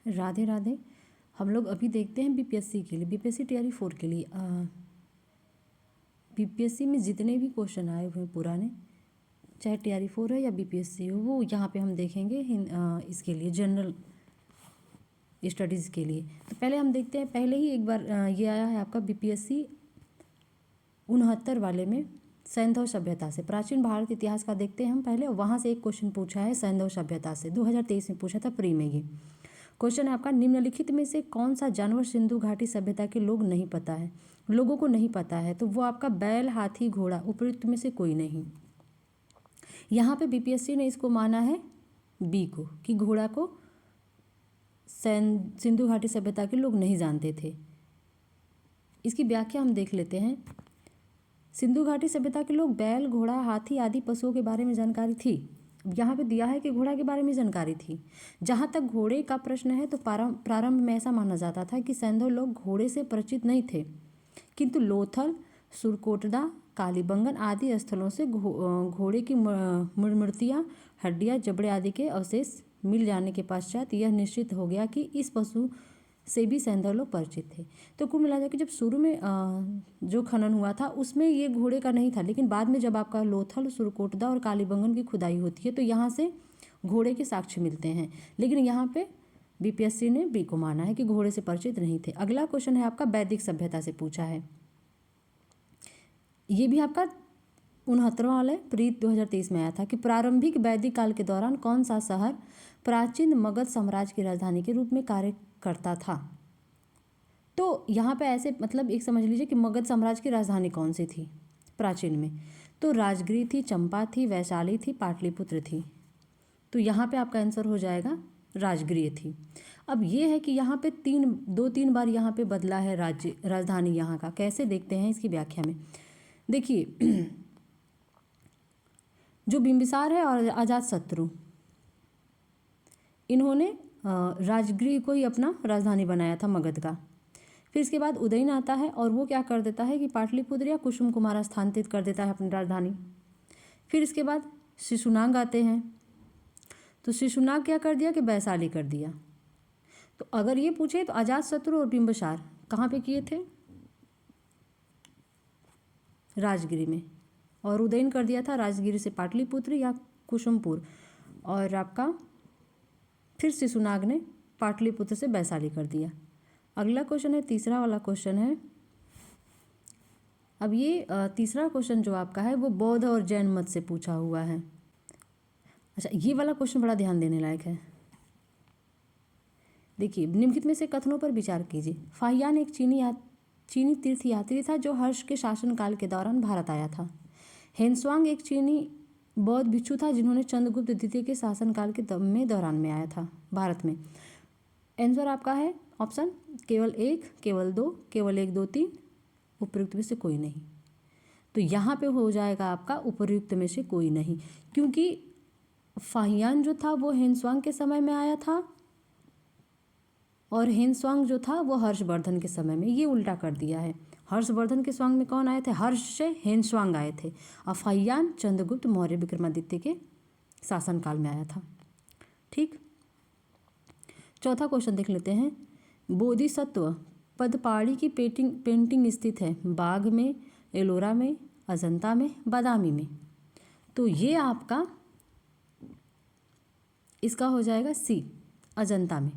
राधे राधे। हम लोग अभी देखते हैं बीपीएससी के लिए, बीपीएससी तैयारी 4 के लिए। बीपीएससी में जितने भी क्वेश्चन आए हुए हैं पुराने, चाहे तैयारी 4 है या बीपीएससी हो, वो यहाँ पे हम देखेंगे इसके लिए जनरल स्टडीज़ के लिए। तो पहले हम देखते हैं, पहले ही एक बार ये आया है आपका बीपीएससी 69 वाले में, सैंधव सभ्यता से प्राचीन भारत इतिहास का देखते हैं हम पहले। वहाँ से एक क्वेश्चन पूछा है सैंधव सभ्यता से, 2023 में पूछा था प्री में। ये क्वेश्चन है आपका, निम्नलिखित में से कौन सा जानवर सिंधु घाटी सभ्यता के लोगों को नहीं पता है? तो वो आपका बैल, हाथी, घोड़ा, उपयुक्त में से कोई नहीं। यहाँ पे बीपीएससी ने इसको माना है बी को, कि घोड़ा को सिंधु घाटी सभ्यता के लोग नहीं जानते थे। इसकी व्याख्या हम देख लेते हैं। सिंधु घाटी सभ्यता के लोग बैल, घोड़ा, हाथी आदि पशुओं के बारे में जानकारी थी। यहाँ पे दिया है कि घोड़ा के बारे में जानकारी थी। जहाँ तक घोड़े का प्रश्न है तो प्रारंभ में ऐसा माना जाता था कि सैंधव लोग घोड़े से परिचित नहीं थे, किंतु लोथल, सुरकोटदा, कालीबंगन आदि स्थलों से घोड़े की मूर्तियाँ, हड्डियाँ, जबड़े आदि के अवशेष मिल जाने के पश्चात यह निश्चित हो गया कि इस पशु से भी सैंधव लोग परिचित थे। तो कुल मिला कि जब शुरू में जो खनन हुआ था उसमें ये घोड़े का नहीं था, लेकिन बाद में जब आपका लोथल, सुरकोटदा और कालीबंगन की खुदाई होती है तो यहाँ से घोड़े के साक्ष्य मिलते हैं। लेकिन यहाँ पे बीपीएससी ने बी को माना है कि घोड़े से परिचित नहीं थे। अगला क्वेश्चन है आपका वैदिक सभ्यता से पूछा है। ये भी आपका 69वां वाला प्री 2023 में आया था कि प्रारंभिक वैदिक काल के दौरान कौन सा शहर प्राचीन मगध साम्राज्य की राजधानी के रूप में कार्य करता था? तो यहाँ पे ऐसे मतलब एक समझ लीजिए कि मगध साम्राज्य की राजधानी कौन सी थी प्राचीन में? तो राजगिरी थी, चंपा थी, वैशाली थी, पाटलिपुत्र थी। तो यहाँ पे आपका आंसर हो जाएगा राजगिरी थी। अब ये है कि यहाँ पे 2-3 बार यहाँ पे बदला है राजधानी यहाँ का। कैसे देखते हैं इसकी व्याख्या में। देखिए जो बिंबिसार है और अजातशत्रु, इन्होंने राजगृह को ही अपना राजधानी बनाया था मगध का। फिर इसके बाद उदयन आता है और वो क्या कर देता है कि पाटलिपुत्र या कुसुम कुमार स्थानांतरित कर देता है अपनी राजधानी। फिर इसके बाद शिशुनाग आते हैं, तो शिशुनाग क्या कर दिया कि वैशाली कर दिया। तो अगर ये पूछे तो अजातशत्रु और बिंबिसार कहाँ पे किए थे? राजगिरी में। और उदयन कर दिया था राजगिरी से पाटलिपुत्र या कुसुमपुर। और आपका फिर शिशुनाग ने पाटलिपुत्र से वैशाली कर दिया। अगला क्वेश्चन है, तीसरा वाला क्वेश्चन है। अब ये तीसरा क्वेश्चन जो आपका है वो बौद्ध और जैन मत से पूछा हुआ है। अच्छा, ये वाला क्वेश्चन बड़ा ध्यान देने लायक है। देखिए, निम्नलिखित में से कथनों पर विचार कीजिए। फाहियान एक चीनी तीर्थयात्री था जो हर्ष के शासनकाल के दौरान भारत आया था। हेनस्वांग एक चीनी बौद्ध भिक्षु था जिन्होंने चंद्रगुप्त द्वितीय के शासनकाल के दौरान में आया था भारत में। आंसर आपका है ऑप्शन केवल 1, केवल 2, केवल 1, 2, 3, उपयुक्त में से कोई नहीं। तो यहाँ पे हो जाएगा आपका उपयुक्त में से कोई नहीं, क्योंकि फाहियान जो था वो हेनस्वांग के समय में आया था और हेनस्वांग जो था वो हर्षवर्धन के समय में। ये उल्टा कर दिया है। हर्षवर्धन के स्वांग में कौन आए थे? हर्ष से हेनस्वांग आए थे। और फाहियान चंद्रगुप्त मौर्य विक्रमादित्य के शासनकाल में आया था। ठीक, चौथा क्वेश्चन देख लेते हैं। बोधिसत्व पदपाड़ी की पेंटिंग स्थित है बाग में, एलोरा में, अजंता में, बादामी में। तो ये आपका इसका हो जाएगा सी, अजंता में।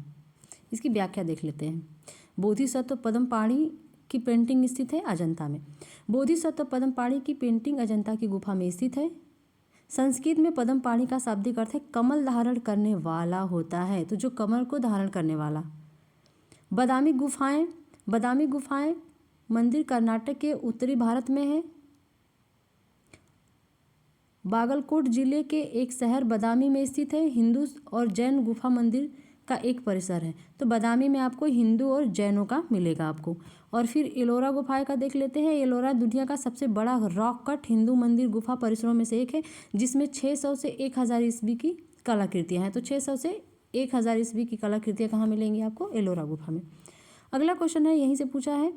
इसकी व्याख्या देख लेते हैं। बोधिसत्व पद्मपाणी की पेंटिंग स्थित है अजंता में। बोधिसत्व पद्मपाणी की पेंटिंग अजंता की गुफा में स्थित है। संस्कृत में पद्मपाणी का शाब्दिक अर्थ है कमल धारण करने वाला होता है, तो जो कमल को धारण करने वाला। बादामी गुफाएं मंदिर कर्नाटक के उत्तरी भारत में है। बागलकोट जिले के एक शहर बादामी में स्थित है। हिंदू और जैन गुफा मंदिर का एक परिसर है। तो बादामी में आपको हिंदू और जैनों का मिलेगा आपको। और फिर एलोरा गुफाएं का देख लेते हैं। एलोरा दुनिया का सबसे बड़ा रॉक कट हिंदू मंदिर गुफा परिसरों में से एक है, जिसमें 600 से 1000 ईस्वी की कलाकृतियाँ हैं। तो 600 से 1000 ईस्वी की कलाकृतियाँ कहाँ मिलेंगी आपको? एलोरा गुफा में। अगला क्वेश्चन है, यहीं से पूछा है।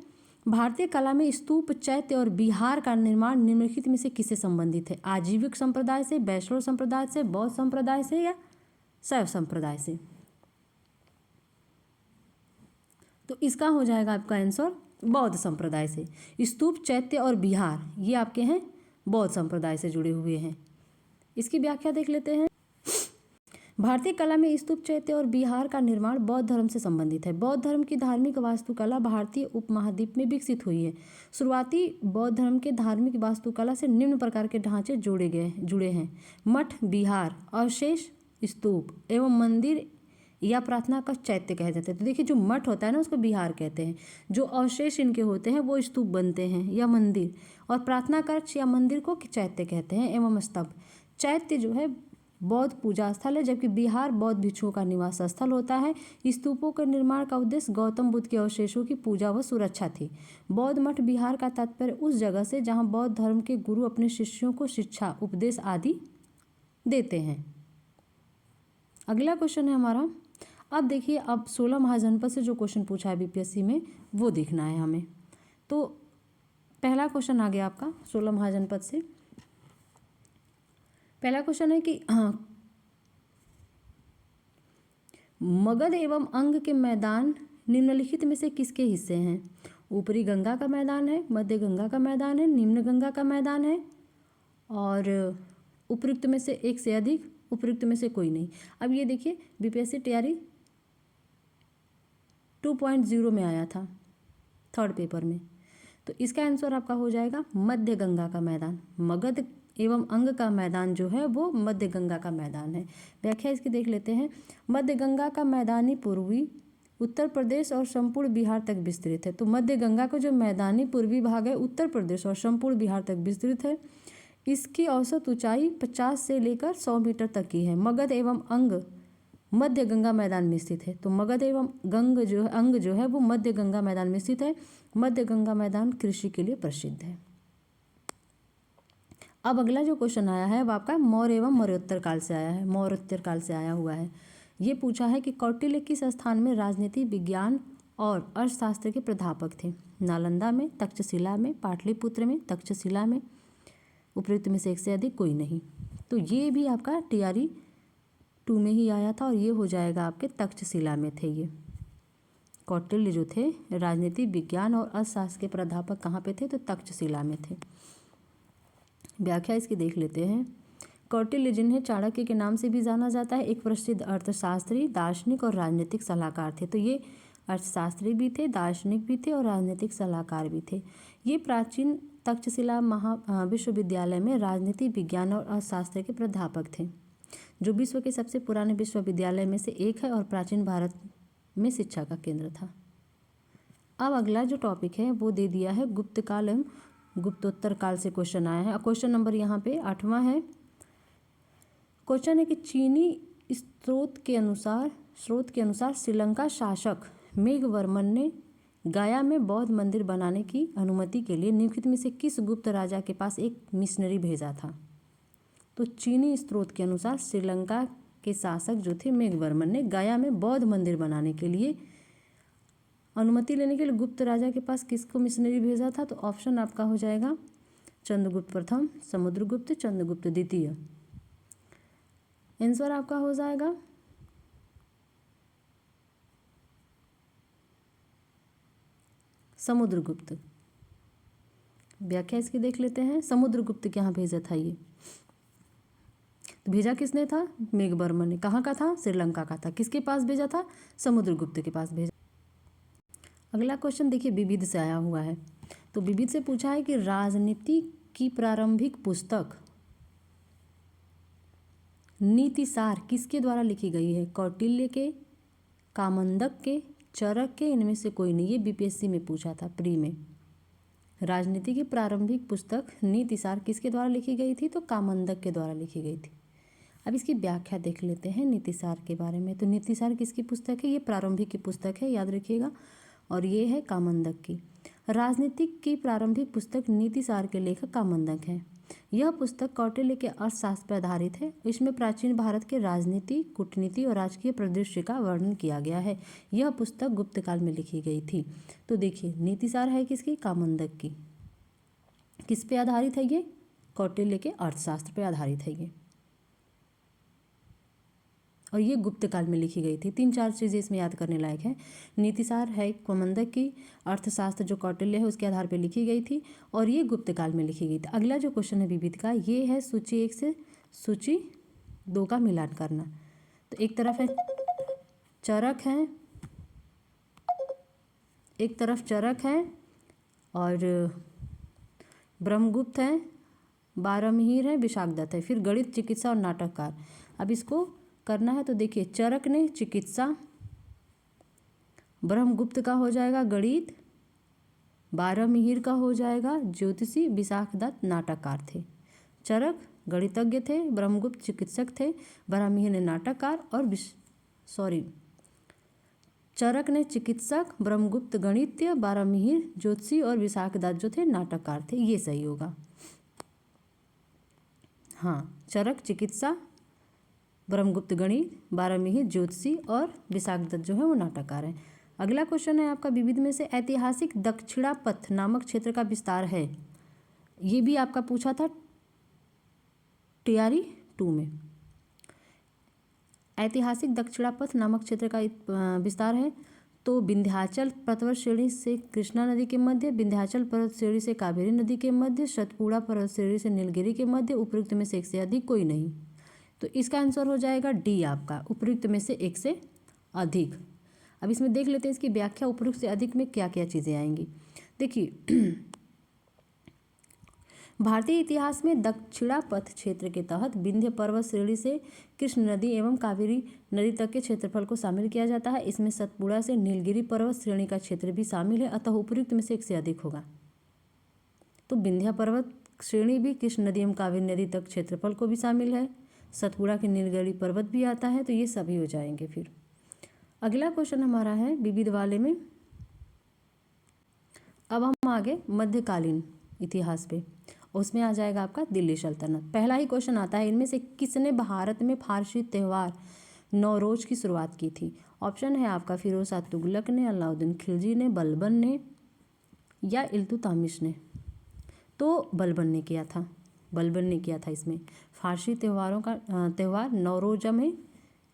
भारतीय कला में स्तूप, चैत्य और विहार का निर्माण निम्नलिखित में से किससे संबंधित है? आजीविक संप्रदाय से, वैष्णव संप्रदाय से, बौद्ध संप्रदाय से या शैव संप्रदाय से? तो इसका हो जाएगा आपका आंसर बौद्ध संप्रदाय से। स्तूप, चैत्य और विहार ये आपके हैं बौद्ध संप्रदाय से जुड़े हुए हैं। इसकी व्याख्या देख लेते हैं। भारतीय कला में स्तूप, चैत्य और विहार का निर्माण बौद्ध धर्म से संबंधित है। बौद्ध धर्म की धार्मिक वास्तुकला भारतीय उपमहाद्वीप में विकसित हुई है। शुरुआती बौद्ध धर्म के धार्मिक वास्तुकला से निम्न प्रकार के ढांचे जुड़े हैं। मठ, विहार, अवशेष, स्तूप एवं मंदिर या प्रार्थना का चैत्य कहे जाते हैं। तो देखिए, जो मठ होता है ना उसको विहार कहते हैं, जो अवशेष इनके होते हैं वो स्तूप बनते हैं या मंदिर, और प्रार्थना कक्ष या मंदिर को चैत्य कहते हैं एवं स्तंभ। चैत्य जो है बौद्ध पूजा स्थल है, जबकि विहार बौद्ध भिक्षुओं का निवास स्थल होता है। स्तूपों के निर्माण का उद्देश्य गौतम बुद्ध के अवशेषों की पूजा व सुरक्षा थी। बौद्ध मठ, विहार का तात्पर्य उस जगह से जहाँ बौद्ध धर्म के गुरु अपने शिष्यों को शिक्षा, उपदेश आदि देते हैं। अगला क्वेश्चन है हमारा। अब देखिए, अब 16 महाजनपद से जो क्वेश्चन पूछा है बीपीएससी में वो देखना है हमें। तो पहला क्वेश्चन आ गया आपका 16 महाजनपद से। पहला क्वेश्चन है कि मगध एवं अंग के मैदान निम्नलिखित में से किसके हिस्से हैं? ऊपरी गंगा का मैदान है, मध्य गंगा का मैदान है, निम्न गंगा का मैदान है, और उपयुक्त में से एक से अधिक, उपयुक्त में से कोई नहीं। अब ये देखिए, बीपीएससी तैयारी 2.0 में आया था थर्ड पेपर में, तो इसका आंसर आपका हो जाएगा मध्य गंगा का मैदान। मगध एवं अंग का मैदान जो है वो मध्य गंगा का मैदान है। व्याख्या इसकी देख लेते हैं। मध्य गंगा का मैदानी पूर्वी उत्तर प्रदेश और संपूर्ण बिहार तक विस्तृत है। तो मध्य गंगा का जो मैदानी पूर्वी भाग है उत्तर प्रदेश और संपूर्ण बिहार तक विस्तृत है। इसकी औसत ऊंचाई 50 से लेकर 100 मीटर तक की है। मगध एवं अंग मध्य गंगा मैदान में स्थित है। तो मगध एवं अंग जो है वो मध्य गंगा मैदान में स्थित है। मध्य गंगा मैदान कृषि के लिए प्रसिद्ध है। अब अगला जो क्वेश्चन आया है वो आपका मौर्य एवं मौर्योत्तर काल से आया है, मौर्योत्तर काल से आया हुआ है। ये पूछा है कि कौटिल्य किस स्थान में राजनीति, विज्ञान और अर्थशास्त्र के प्राध्यापक थे? नालंदा में, तक्षशिला में, पाटलिपुत्र में, तक्षशिला में, उपयुक्त में से एक से अधिक कोई नहीं। तो ये भी आपका टीआरई 2 में ही आया था और ये हो जाएगा आपके तक्षशिला में थे। ये कौटिल्य जो थे राजनीति, विज्ञान और अर्थशास्त्र के प्राध्यापक कहाँ पे थे? तो तक्षशिला में थे। व्याख्या इसकी देख लेते हैं। कौटिल्य, जिन्हें चाणक्य के नाम से भी जाना जाता है, एक प्रसिद्ध अर्थशास्त्री, दार्शनिक और राजनीतिक सलाहकार थे। तो ये अर्थशास्त्री भी थे, दार्शनिक भी थे और राजनीतिक सलाहकार भी थे। ये प्राचीन तक्षशिला विश्वविद्यालय में राजनीति, विज्ञान और अर्थशास्त्र के प्राध्यापक थे, जो विश्व के सबसे पुराने विश्वविद्यालय में से एक है और प्राचीन भारत में शिक्षा का केंद्र था। अब अगला जो टॉपिक है वो दे दिया है गुप्त काल एवं गुप्तोत्तर काल से क्वेश्चन आया है। क्वेश्चन नंबर यहाँ पे 8वां है। क्वेश्चन है कि चीनी स्रोत के अनुसार श्रीलंका शासक मेघवर्मन ने गया में बौद्ध मंदिर बनाने की अनुमति के लिए निम्नलिखित में से किस गुप्त राजा के पास एक मिशनरी भेजा था? तो चीनी स्रोत के अनुसार श्रीलंका के शासक जो थे मेघवर्मन ने गया में बौद्ध मंदिर बनाने के लिए अनुमति लेने के लिए गुप्त राजा के पास किसको मिशनरी भेजा था? तो ऑप्शन आपका हो जाएगा चंद्रगुप्त प्रथम, समुद्रगुप्त, चंद्रगुप्त द्वितीय। आंसर आपका हो जाएगा समुद्रगुप्त। व्याख्या इसकी देख लेते हैं। समुद्रगुप्त के यहाँ भेजा था ये, तो भेजा किसने था? मेघवर्मन ने। कहाँ का था? श्रीलंका का था। किसके पास भेजा था? समुद्रगुप्त के पास भेजा। अगला क्वेश्चन देखिए विविध से आया हुआ है। तो विविध से पूछा है कि राजनीति की प्रारंभिक पुस्तक नीतिसार किसके द्वारा लिखी गई है? कौटिल्य के, कामंदक के, चरक के, इनमें से कोई नहीं। ये बीपीएससी में पूछा था प्री में। राजनीति की प्रारंभिक पुस्तक नीतिसार किसके द्वारा लिखी गई थी? तो कामंदक के द्वारा लिखी गई थी। अब इसकी व्याख्या देख लेते हैं नीतिसार के बारे में। तो नीतिसार किसकी पुस्तक है? ये प्रारंभिक की पुस्तक है, याद रखिएगा, और ये है कामंदक की। राजनीतिक की प्रारंभिक पुस्तक नीतिसार के लेखक कामंदक हैं। यह पुस्तक कौटिल्य के अर्थशास्त्र पर आधारित है। इसमें प्राचीन भारत के राजनीति, कूटनीति और राजकीय परिदृश्य का वर्णन किया गया है। यह पुस्तक गुप्त काल में लिखी गई थी। तो देखिए नीतिसार है किसकी? कामंदक की। किस पे आधारित है ये? कौटिल्य के अर्थशास्त्र पर आधारित है ये। और ये गुप्त काल में लिखी गई थी। 3-4 चीज़ें इसमें याद करने लायक है। नीतिसार है प्रबंधक की, अर्थशास्त्र जो कौटिल्य है उसके आधार पर लिखी गई थी, और ये गुप्त काल में लिखी गई थी। अगला जो क्वेश्चन है विविध का, ये है सूची 1 से सूची 2 का मिलान करना। तो एक तरफ है चरक है, एक तरफ चरक है और ब्रह्मगुप्त है, बारहमिहिर है, विशाखदत्त है, फिर गणित, चिकित्सा और नाटककार। अब इसको करना है तो देखिए, चरक ने चिकित्सा, ब्रह्मगुप्त का हो जाएगा गणित, बारहमिहिर का हो जाएगा ज्योतिषी, विशाखदत्त नाटककार थे। चरक गणितज्ञ थे, ब्रह्मगुप्त चिकित्सक थे, बारहमिहिर ने नाटककार और चरक ने चिकित्सक, ब्रह्मगुप्त गणित्य, बारहमिहिर ज्योतिषी और विशाखदत्त जो थे नाटककार थे। ये सही होगा। हाँ, चरक चिकित्सा, ब्रह्मगुप्त गणित, बारहमिहिर ज्योतिषी और विशाखदत्त जो है वो नाटककार हैं। अगला क्वेश्चन है आपका विविध में से ऐतिहासिक दक्षिणापथ नामक क्षेत्र का विस्तार है। ये भी आपका पूछा था TRE 2 में। ऐतिहासिक दक्षिणापथ नामक क्षेत्र का विस्तार है तो विंध्याचल पर्वत श्रेणी से कृष्णा नदी के मध्य, विंध्याचल पर्वत श्रेणी से कावेरी नदी के मध्य, सतपुड़ा पर्वत श्रेणी से नीलगिरी के मध्य, उपयुक्त में से एक से अधिक कोई नहीं। तो इसका आंसर हो जाएगा डी आपका, उपयुक्त में से एक से अधिक। अब इसमें देख लेते हैं इसकी व्याख्या, उपयुक्त से अधिक में क्या क्या चीज़ें आएंगी। देखिए भारतीय इतिहास में दक्षिणापथ क्षेत्र के तहत विंध्य पर्वत श्रेणी से कृष्ण नदी एवं कावेरी नदी तक के क्षेत्रफल को शामिल किया जाता है। इसमें सतपुड़ा से नीलगिरी पर्वत श्रेणी का क्षेत्र भी शामिल है, अतः उपयुक्त में से एक से अधिक होगा। तो विंध्य पर्वत श्रेणी भी कृष्ण नदी एवं कावेरी नदी तक क्षेत्रफल को भी शामिल है, सतपुड़ा के नीलगिरी पर्वत भी आता है, तो ये सभी हो जाएंगे। फिर अगला क्वेश्चन हमारा है विविध वाले में। अब हम आगे मध्यकालीन इतिहास पे, उसमें आ जाएगा आपका दिल्ली सल्तनत। पहला ही क्वेश्चन आता है, इनमें से किसने भारत में फारसी त्यौहार नौरोज की शुरुआत की थी। ऑप्शन है आपका फिरोज शाह तुगलक ने, अलाउद्दीन खिलजी ने, बलबन ने या इल्तुतमिश ने। तो बलबन ने किया था, बलबन ने किया था इसमें फारसी त्यौहार नौरोज में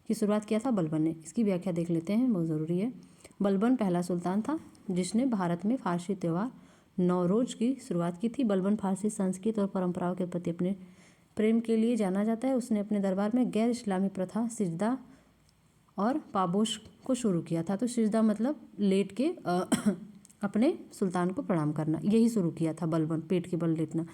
की शुरुआत किया था बलबन ने। इसकी व्याख्या देख लेते हैं, बहुत ज़रूरी है। बलबन पहला सुल्तान था जिसने भारत में फारसी त्यौहार नौरोज की शुरुआत की थी। बलबन फारसी संस्कृति और परंपराओं के प्रति अपने प्रेम के लिए जाना जाता है। उसने अपने दरबार में गैर इस्लामी प्रथा सिजदा और पाबोश को शुरू किया था। तो सिजदा मतलब लेट के अपने सुल्तान को प्रणाम करना, यही शुरू किया था बलबन, पेट के बल लेटना।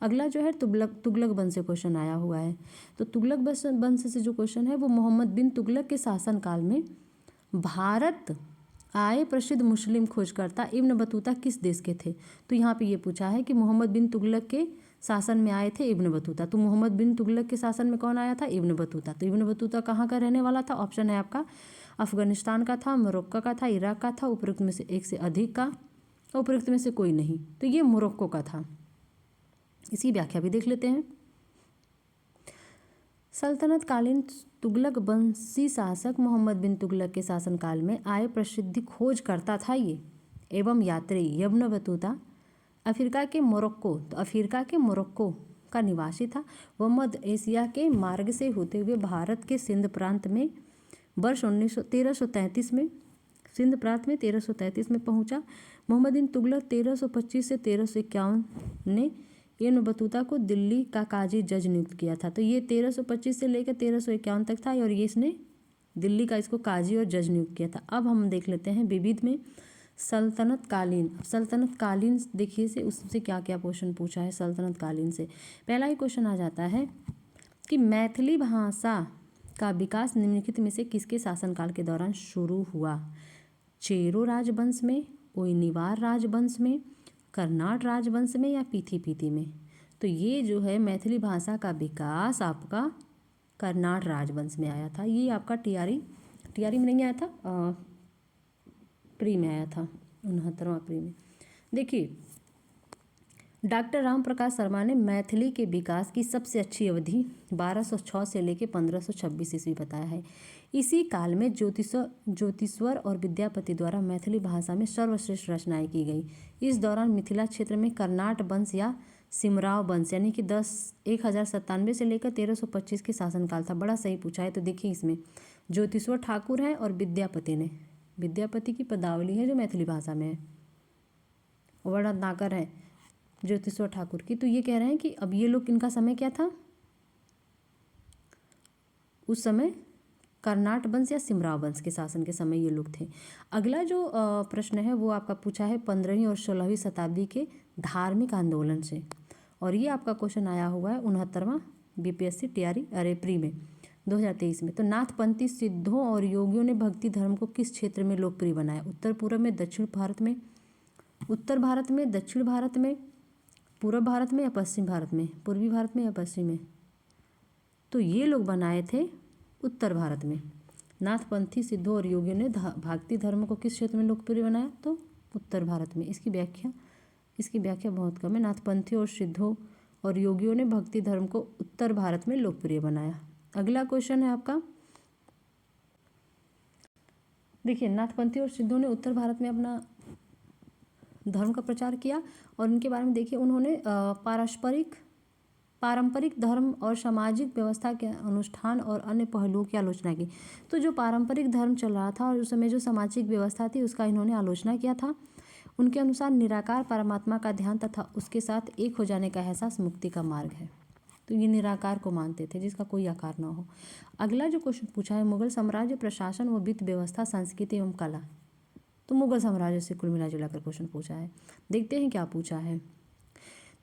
अगला जो है तुगलक वंश से क्वेश्चन आया हुआ है। तो तुगलक वंश से जो क्वेश्चन है वो मोहम्मद बिन तुगलक के शासनकाल में भारत आए प्रसिद्ध मुस्लिम खोजकर्ता इब्न बतूता किस देश के थे। तो यहाँ पे ये पूछा है कि मोहम्मद बिन तुगलक के शासन में आए थे इब्न बतूता। तो मोहम्मद बिन तुगलक के शासन में कौन आया था, इब्न बतूता। तो इब्न बतूता कहाँ का रहने वाला था। ऑप्शन है आपका अफगानिस्तान का था, मोरक्को का था, इराक का था, उपयुक्त में से एक से अधिक का, उपयुक्त में से कोई नहीं। तो ये मोरक्को का था। इसकी व्याख्या भी देख लेते हैं। सल्तनत कालीन तुगलक वंशी शासक मोहम्मद बिन तुगलक के शासनकाल में आए प्रसिद्ध खोज करता था ये एवं यात्री इब्न बतूता अफ्रीका के मोरक्को का निवासी था। वह मध्य एशिया के मार्ग से होते हुए भारत के सिंध प्रांत में वर्ष 1333 में सिंध प्रांत में 1333 में पहुंचा। मोहम्मद बिन तुगलक 1325 से 1351 ने इब्न बतूता को दिल्ली का काजी जज नियुक्त किया था। तो ये 1325 से लेकर 1351 तक था और ये इसने दिल्ली का इसको काजी और जज नियुक्त किया था। अब हम देख लेते हैं विविध में सल्तनत कालीन देखिए से उससे क्या क्या क्वेश्चन पूछा है। सल्तनत कालीन से पहला ही क्वेश्चन आ जाता है कि मैथिली भाषा का विकास निम्नलिखित में से किसके शासनकाल के दौरान शुरू हुआ। चेरो राजवंश में, ओइनिवार राजवंश में, कर्नाट राजवंश में या पीथी में। तो ये जो है मैथिली भाषा का विकास आपका कर्नाट राजवंश में आया था। ये आपका टीआरई में नहीं आया था, प्री में आया था, 69वां प्री में। देखिए डॉक्टर राम प्रकाश शर्मा ने मैथिली के विकास की सबसे अच्छी अवधि 1206 से लेकर 1526 ईस्वी बताया है। इसी काल में ज्योतिश्वर और विद्यापति द्वारा मैथिली भाषा में सर्वश्रेष्ठ रचनाएं की गई। इस दौरान मिथिला क्षेत्र में कर्नाट वंश या सिमराव वंश यानी कि 1097 से लेकर 1325 के शासनकाल था। बड़ा सही पूछा है। तो देखिए इसमें ज्योतिश्वर ठाकुर है और विद्यापति ने। विद्यापति की पदावली है जो मैथिली भाषा में है। वर्णनाकर है ज्योतिश्वर ठाकुर की। तो ये कह रहे हैं कि अब ये लोग, इनका समय क्या था उस समय? कर्नाट वंश या सिमराव वंश के शासन के समय ये लोग थे। अगला जो प्रश्न है वो आपका पूछा है 15वीं और 16वीं शताब्दी के धार्मिक आंदोलन से, और ये आपका क्वेश्चन आया हुआ है 69वां बीपीएससी टीआरई प्री में 2023 में। तो नाथपंथी सिद्धों और योगियों ने भक्ति धर्म को किस क्षेत्र में लोकप्रिय बनाया? उत्तर पूर्व में, दक्षिण भारत में, उत्तर भारत में, दक्षिण भारत में, पूर्व भारत में या पश्चिम भारत में, पूर्वी भारत में या पश्चिम में? तो ये लोग बनाए थे उत्तर भारत में। नाथपंथी सिद्धों और योगियों ने भक्ति धर्म को किस क्षेत्र में लोकप्रिय बनाया? तो उत्तर भारत में। इसकी व्याख्या बहुत कम है। नाथपंथी और सिद्धों और योगियों ने भक्ति धर्म को उत्तर भारत में लोकप्रिय बनाया। अगला क्वेश्चन है आपका, देखिए नाथपंथी और सिद्धों ने उत्तर भारत में अपना धर्म का प्रचार किया, और उनके बारे में देखिए, उन्होंने पारंपरिक धर्म और सामाजिक व्यवस्था के अनुष्ठान और अन्य पहलुओं की आलोचना की। तो जो पारंपरिक धर्म चल रहा था और उस समय जो सामाजिक व्यवस्था थी उसका इन्होंने आलोचना किया था। उनके अनुसार निराकार परमात्मा का ध्यान तथा उसके साथ एक हो जाने का एहसास मुक्ति का मार्ग है। तो ये निराकार को मानते थे जिसका कोई आकार ना हो। अगला जो क्वेश्चन पूछा है, मुगल साम्राज्य प्रशासन व वित्त व्यवस्था, संस्कृति एवं कला। तो मुगल साम्राज्य से कुल मिला जुला कर क्वेश्चन पूछा है। देखते हैं क्या पूछा है।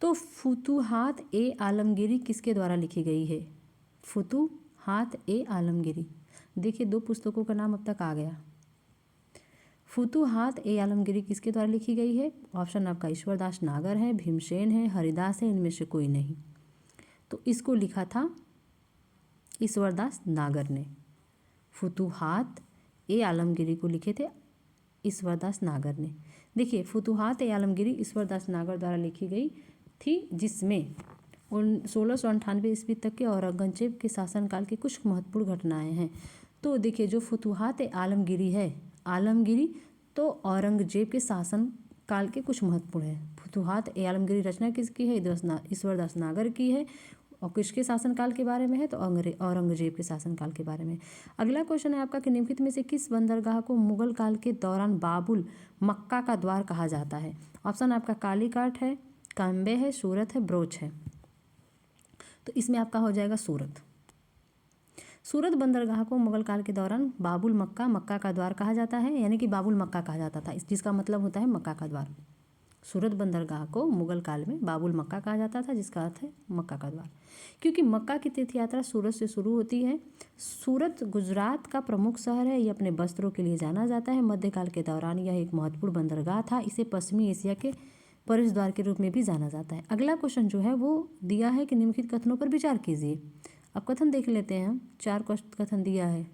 तो फुतूहात ए आलमगीरी किसके द्वारा लिखी गई है? फुतूहात ए आलमगीरी, देखिए 2 पुस्तकों का नाम अब तक आ गया। फुतूहात ए आलमगीरी किसके द्वारा लिखी गई है? ऑप्शन आपका ईश्वरदास नागर है, भीमसेन है, हरिदास है, इनमें से कोई नहीं। तो इसको लिखा था ईश्वरदास नागर ने। फुतूहात ए आलमगीरी को लिखे थे ईश्वरदास नागर ने। देखिए फुतूहात ए आलमगीरी ईश्वरदास नागर द्वारा लिखी गई थी, जिसमें 1698 ईस्वी तक के औरंगजेब के शासनकाल की कुछ महत्वपूर्ण घटनाएं हैं। तो देखिए जो फुतूहात ए आलमगीरी है, आलमगीरी तो औरंगजेब के शासन काल के कुछ महत्वपूर्ण है। फुतूहात ए आलमगीरी रचना किसकी है? ईश्वरदास नागर की है, और किसके शासनकाल के बारे में है? तो औरंगजेब के शासनकाल के बारे में। अगला क्वेश्चन है आपका कि निम्नलिखित में से किस बंदरगाह को मुगल काल के दौरान बाबुल मक्का का द्वार कहा जाता है? ऑप्शन आपका कालीकाट है, काम्बे है, सूरत है, ब्रोच है। तो इसमें आपका हो जाएगा सूरत। सूरत बंदरगाह को मुगल काल के दौरान बाबुल मक्का का द्वार कहा जाता है, यानी कि बाबुल मक्का कहा जाता था, जिसका मतलब होता है मक्का का द्वार। सूरत बंदरगाह को मुगल काल में बाबुल मक्का कहा जाता था, जिसका अर्थ है मक्का का द्वार, क्योंकि मक्का की तीर्थ यात्रा सूरत से शुरू होती है। सूरत गुजरात का प्रमुख शहर है, ये अपने वस्त्रों के लिए जाना जाता है। मध्यकाल के दौरान यह एक महत्वपूर्ण बंदरगाह था। इसे पश्चिमी एशिया के प्रवेश द्वार के रूप में भी जाना जाता है। अगला क्वेश्चन जो है वो दिया है कि निम्नलिखित कथनों पर विचार कीजिए। अब कथन देख लेते हैं हम। 4 कथन दिया है।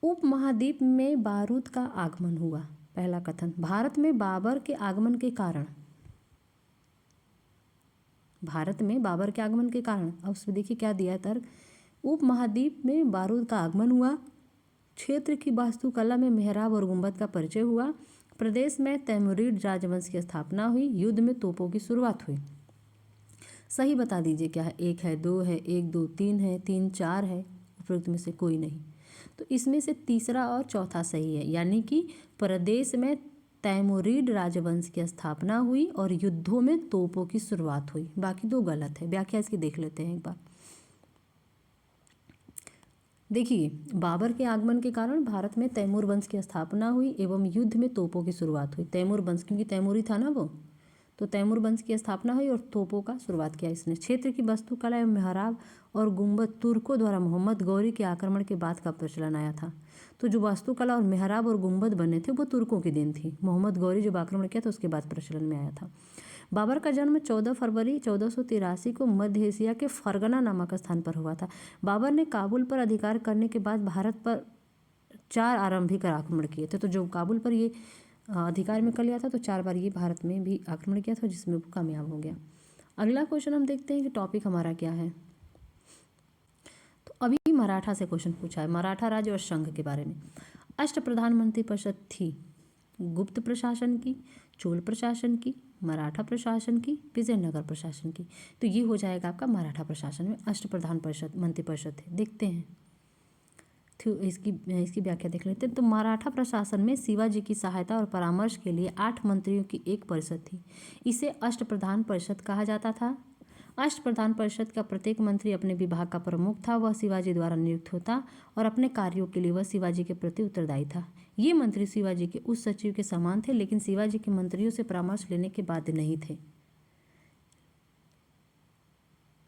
उपमहाद्वीप में बारूद का आगमन हुआ। पहला कथन, भारत में बाबर के आगमन के कारण। भारत में बाबर के आगमन के कारण, अब उसमें देखिए क्या दिया तर्क। उपमहाद्वीप में बारूद का आगमन हुआ, क्षेत्र की वास्तुकला में मेहराब और गुंबद का परिचय हुआ, प्रदेश में तैमुरीड राजवंश की स्थापना हुई, युद्ध में तोपों की शुरुआत हुई। सही बता दीजिए क्या है? 1 है, 2 है, 1 2 3 है, 3 4 है, उपरोक्त में से कोई नहीं। तो इसमें से तीसरा और चौथा सही है, यानी कि प्रदेश में तैमुरीड राजवंश की स्थापना हुई और युद्धों में तोपों की शुरुआत हुई। बाकी 2 गलत है। व्याख्या इसकी देख लेते हैं एक बार। देखिए बाबर के आगमन के कारण भारत में तैमूर वंश की स्थापना हुई एवं युद्ध में तोपों की शुरुआत हुई। तैमूर वंश, क्योंकि तैमूरी था ना वो, तो तैमूर वंश की स्थापना हुई और तोपों का शुरुआत किया इसने। क्षेत्र की वास्तुकला एवं मेहराब और गुंबद तुर्कों द्वारा मोहम्मद गौरी के आक्रमण के बाद का प्रचलन आया था। तो जो वास्तुकला और मेहराब और गुंबद बने थे वो तुर्कों की देन थी। मोहम्मद गौरी जब आक्रमण किया था उसके बाद प्रचलन में आया था। बाबर का जन्म 14 फरवरी 1483 को मध्य एशिया के फरगना नामक स्थान पर हुआ था। बाबर ने काबुल पर अधिकार करने के बाद भारत पर 4 आरंभिक आक्रमण किए थे। तो जो काबुल पर ये अधिकार में कर लिया था तो 4 बार ये भारत में भी आक्रमण किया था, जिसमें वो कामयाब हो गया। अगला क्वेश्चन हम देखते हैं कि टॉपिक हमारा क्या है। तो अभी मराठा से क्वेश्चन पूछा है, मराठा राज्य और संघ के बारे में। अष्ट प्रधानमंत्री परिषद थी, गुप्त प्रशासन की, चोल प्रशासन की, मराठा प्रशासन की, विजयनगर प्रशासन की। तो ये हो जाएगा आपका मराठा प्रशासन में अष्टप्रधान परिषद मंत्रिपरिषद थे। देखते हैं इसकी व्याख्या देख लेते हैं। तो मराठा प्रशासन में शिवाजी की सहायता और परामर्श के लिए 8 मंत्रियों की एक परिषद थी। इसे अष्टप्रधान परिषद कहा जाता था। अष्टप्रधान परिषद का प्रत्येक मंत्री अपने विभाग का प्रमुख था। वह शिवाजी द्वारा नियुक्त होता और अपने कार्यों के लिए वह शिवाजी के प्रति उत्तरदायी था। ये मंत्री शिवाजी के उस सचिव के समान थे, लेकिन शिवाजी के मंत्रियों से परामर्श लेने के बाध्य नहीं थे।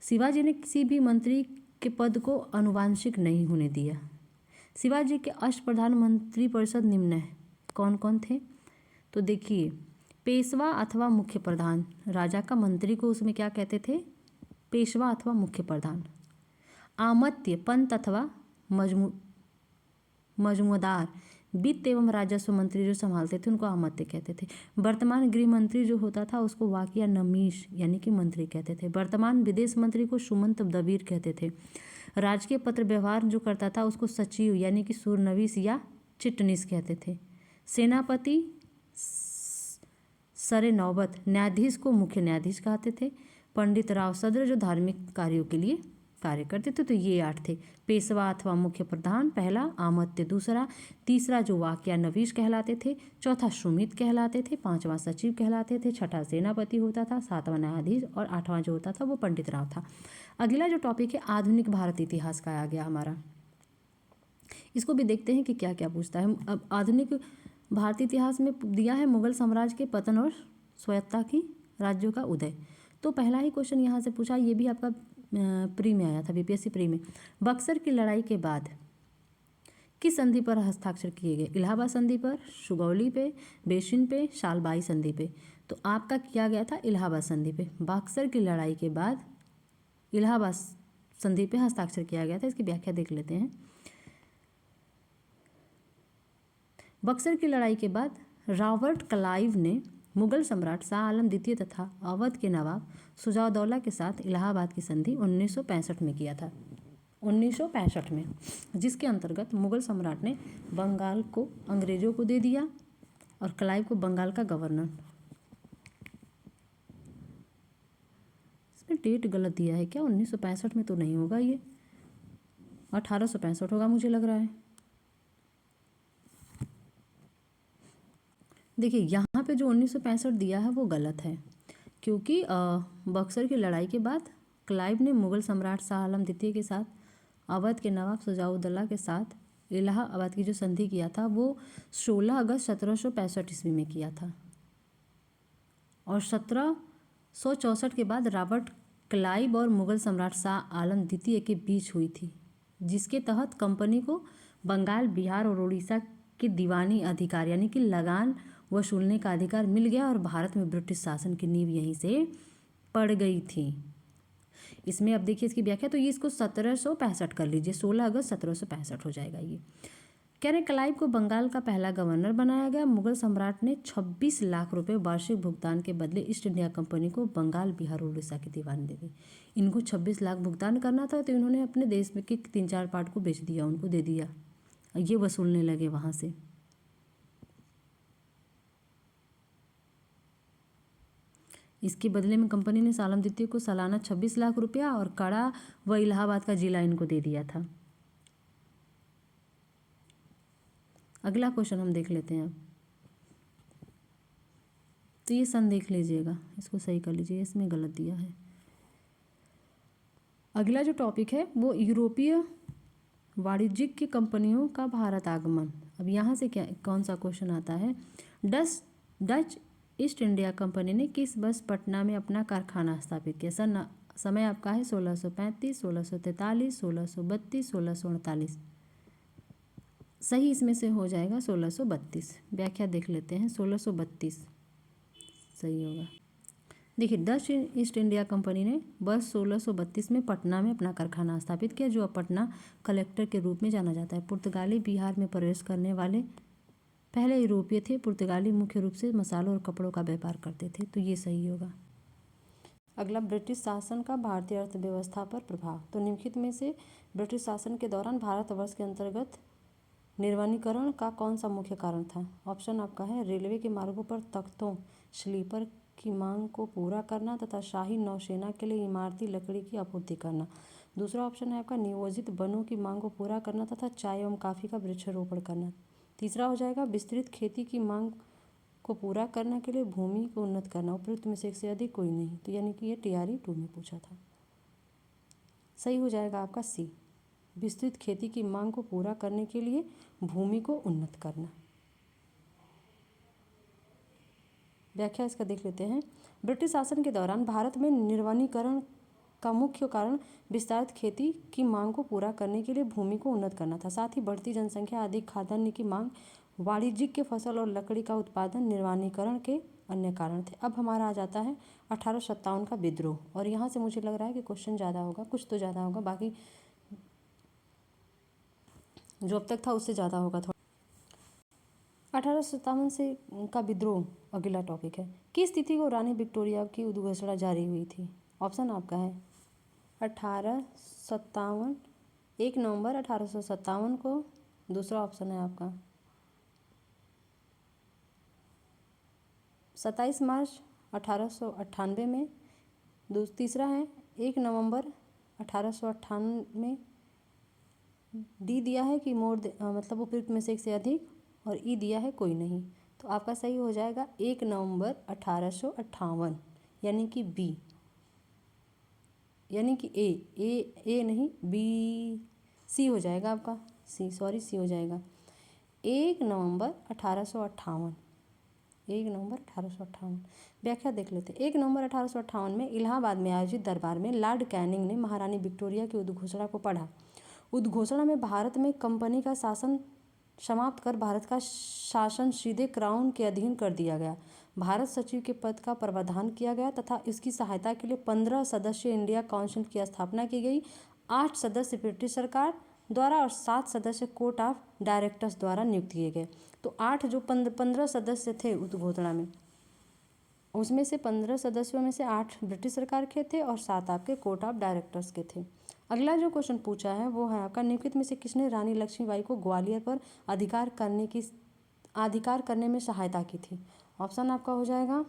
शिवाजी ने किसी भी मंत्री के पद को आनुवंशिक नहीं होने दिया। शिवाजी के अष्टप्रधान मंत्री परिषद निम्न है। कौन कौन थे? तो देखिए, पेशवा अथवा मुख्य प्रधान, राजा का मंत्री को उसमें क्या कहते थे? पेशवा अथवा मुख्य प्रधान। आमत्य, पंत अथवा मजमूदार, वित्त एवं राजस्व मंत्री जो संभालते थे उनको आमत्य कहते थे। वर्तमान गृह मंत्री जो होता था उसको वाकिया नमीश यानी कि मंत्री कहते थे। वर्तमान विदेश मंत्री को सुमंत दबीर कहते थे। राजकीय पत्र व्यवहार जो करता था उसको सचिव यानी कि सूरनवीस या चिटनीस कहते थे। सेनापति सरे नौबत, न्यायाधीश को मुख्य न्यायाधीश कहते थे। पंडित राव सद्र जो धार्मिक कार्यों के लिए कार्य करते थे। तो ये 8 थे। पेशवा अथवा मुख्य प्रधान पहला, आमत्य दूसरा, तीसरा जो वाकिया नवीश कहलाते थे, चौथा सुमित कहलाते थे, पांचवा सचिव कहलाते थे, छठा सेनापति होता था, सातवां न्यायाधीश और आठवां जो होता था वो पंडित राव था। अगला जो टॉपिक है आधुनिक भारत इतिहास का आ गया हमारा। इसको भी देखते हैं कि क्या क्या पूछता है। अब आधुनिक भारतीय इतिहास में दिया है मुगल साम्राज्य के पतन और स्वायत्तता की राज्यों का उदय। तो पहला ही क्वेश्चन यहाँ से पूछा, ये भी आपका प्री में आया था, बीपीएससी प्री में। बक्सर की लड़ाई के बाद किस संधि पर हस्ताक्षर किए गए? इलाहाबाद संधि पर, सुगौली पे, बेसिन पे, शालबाई संधि पे। तो आपका किया गया था इलाहाबाद संधि पे। बक्सर की लड़ाई के बाद इलाहाबाद संधि पे हस्ताक्षर किया गया था। इसकी व्याख्या देख लेते हैं। बक्सर की लड़ाई के बाद रॉबर्ट क्लाइव ने मुगल सम्राट शाह आलम द्वितीय तथा अवध के नवाब शुजाउद्दौला के साथ इलाहाबाद की संधि 1965 में किया था। 1965 में, जिसके अंतर्गत मुगल सम्राट ने बंगाल को अंग्रेजों को दे दिया और क्लाइव को बंगाल का गवर्नर। इसमें डेट गलत दिया है क्या? 1965 में तो नहीं होगा, ये 1865 होगा मुझे लग रहा है। देखिए यहाँ पे जो 1965 दिया है वो गलत है, क्योंकि बक्सर की लड़ाई के बाद क्लाइव ने मुगल सम्राट शाह आलम द्वितीय के साथ अवध के नवाब शुजाउद्दौला के साथ इलाहाबाद की जो संधि किया था वो 16 अगस्त 1765 ईस्वी में किया था। और 1764 के बाद रॉबर्ट क्लाइव और मुगल सम्राट शाह आलम द्वितीय के बीच हुई थी, जिसके तहत कंपनी को बंगाल, बिहार और उड़ीसा के दीवानी अधिकार यानी कि लगान वसूलने का अधिकार मिल गया और भारत में ब्रिटिश शासन की नींव यहीं से पड़ गई थी। इसमें अब देखिए इसकी व्याख्या, तो ये इसको 1765 कर लीजिए, 16 अगस्त 1765 हो जाएगा। ये कह रहे क्लाइव को बंगाल का पहला गवर्नर बनाया गया। मुगल सम्राट ने 26 लाख रुपए वार्षिक भुगतान के बदले ईस्ट इंडिया कंपनी को बंगाल, बिहार और उड़ीसा की दीवानी दे दी। इनको 26 लाख भुगतान करना था, तो इन्होंने अपने देश में के 3-4 पार्ट को बेच दिया, उनको दे दिया, ये वसूलने लगे वहाँ से। इसके बदले में कंपनी ने आलम द्वितीय को सालाना 26 लाख रुपया और कड़ा व इलाहाबाद का जिला इनको दे दिया था। अगला क्वेश्चन हम देख लेते हैं अब। तो ये सन देख लीजिएगा, इसको सही कर लीजिए, इसमें गलत दिया है। अगला जो टॉपिक है वो यूरोपीय वाणिज्यिक कंपनियों का भारत आगमन। अब यहाँ से क्या कौन सा क्वेश्चन आता है? डच ईस्ट इंडिया कंपनी ने किस वर्ष पटना में अपना कारखाना स्थापित किया? समय आपका है 1635, 1643, 1632, 1648। सही इसमें से हो जाएगा 1632। व्याख्या देख लेते हैं, 1632 सही होगा। देखिए डच ईस्ट इंडिया कंपनी ने वर्ष 1632 में पटना में अपना कारखाना स्थापित किया, जो अब पटना कलेक्टर के रूप में जाना जाता है। पुर्तगाली बिहार में प्रवेश करने वाले पहले यूरोपीय थे। पुर्तगाली मुख्य रूप से मसालों और कपड़ों का व्यापार करते थे, तो ये सही होगा। अगला ब्रिटिश शासन का भारतीय अर्थव्यवस्था पर प्रभाव। तो निम्नलिखित में से ब्रिटिश शासन के दौरान भारतवर्ष के अंतर्गत निर्वनीकरण का कौन सा मुख्य कारण था? ऑप्शन आपका है रेलवे के मार्गों पर तख्तों, स्लीपर की मांग को पूरा करना तथा शाही नौसेना के लिए इमारती लकड़ी की आपूर्ति करना। दूसरा ऑप्शन है आपका नियोजित वनों की मांग को पूरा करना तथा चाय एवं कॉफ़ी का वृक्षारोपण करना। तीसरा हो जाएगा विस्तृत खेती की मांग को पूरा करने के लिए भूमि को उन्नत करना। उपयुक्त में से एक से अधिक कोई नहीं, तो यानी कि ये TRE 2 में पूछा था। सही हो जाएगा आपका C, विस्तृत खेती की मांग को पूरा करने के लिए भूमि को उन्नत करना। व्याख्या इसका देख लेते हैं। ब्रिटिश शासन के दौरान भारत में निर्वनीकरण का मुख्य कारण विस्तारित खेती की मांग को पूरा करने के लिए भूमि को उन्नत करना था। साथ ही बढ़ती जनसंख्या, अधिक खाद्यान्न की मांग, वाणिज्यिक फसल और लकड़ी का उत्पादन निर्वनीकरण के अन्य कारण थे। अब हमारा आ जाता है 1857 का विद्रोह, और यहाँ से मुझे लग रहा है कि क्वेश्चन ज़्यादा होगा, कुछ तो ज़्यादा होगा, बाकी जो अब तक था उससे ज़्यादा होगा थोड़ा। 1857 से का विद्रोह अगला टॉपिक है। किस तिथि को रानी विक्टोरिया की उद्घोषणा जारी हुई थी? ऑप्शन आपका है 1857, 1 नवंबर 1857 को। दूसरा ऑप्शन है आपका 27 मार्च 1898 में। तीसरा है 1 नवंबर 1898 में। डी दिया है कि मतलब उपयुक्त में से एक से अधिक, और ई दिया है कोई नहीं। तो आपका सही हो जाएगा 1 नवंबर 1858, यानी कि बी, यानी कि ए नहीं, बी, सी हो जाएगा आपका, सी हो जाएगा 1 नवंबर 1858, 1 नवंबर 1858। व्याख्या देख लेते हैं। 1 नवंबर 1858 में इलाहाबाद में आयोजित दरबार में लॉर्ड कैनिंग ने महारानी विक्टोरिया की उद्घोषणा को पढ़ा। उद्घोषणा में भारत में कंपनी का शासन समाप्त कर भारत का शासन सीधे क्राउन के अधीन कर दिया गया। भारत सचिव के पद का प्रावधान किया गया तथा इसकी सहायता के लिए 15 सदस्य इंडिया काउंसिल की स्थापना की गई। 8 सदस्य ब्रिटिश सरकार द्वारा और 7 सदस्य कोर्ट ऑफ डायरेक्टर्स द्वारा नियुक्त किए गए। तो 15 सदस्य थे उद्घोषणा में, उसमें से 15 सदस्यों में से 8 ब्रिटिश सरकार के थे और 7 आपके कोर्ट ऑफ डायरेक्टर्स के थे। अगला जो क्वेश्चन पूछा है वो है आपका निम्नलिखित में से किसने रानी लक्ष्मीबाई को ग्वालियर पर अधिकार करने में सहायता की थी? ऑप्शन आपका हो जाएगा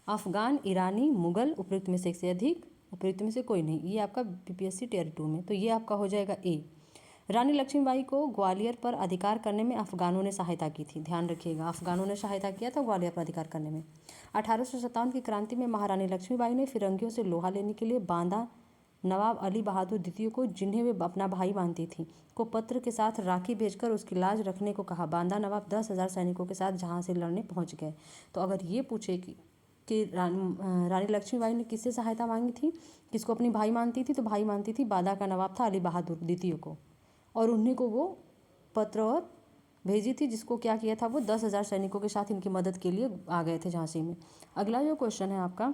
अफगान, ईरानी, मुगल। उपयुक्त में से एक से अधिक, उपयुक्त में से कोई नहीं। ये आपका BPSC Tier 2 में, तो ये आपका हो जाएगा ए। रानी लक्ष्मीबाई को ग्वालियर पर अधिकार करने में अफगानों ने सहायता की थी। ध्यान रखिएगा, अफगानों ने सहायता किया था ग्वालियर पर अधिकार करने में। 1857 की क्रांति में महारानी लक्ष्मीबाई ने फिरंगियों से लोहा लेने के लिए बांदा नवाब अली बहादुर द्वितीय को, जिन्हें वे अपना भाई मानती थी, को पत्र के साथ राखी भेजकर उसकी लाज रखने को कहा। बांदा नवाब 10,000 सैनिकों के साथ जहां से लड़ने पहुंच गए। तो अगर ये पूछे कि रानी लक्ष्मीबाई ने किससे सहायता मांगी थी, किसको अपनी भाई मानती थी, तो भाई मानती थी बांदा का नवाब था अली बहादुर द्वितीय को, और उन्हीं को वो पत्र और भेजी थी, जिसको क्या किया था वो 10,000 सैनिकों के साथ इनकी मदद के लिए आ गए थे झांसी में। अगला जो क्वेश्चन है आपका,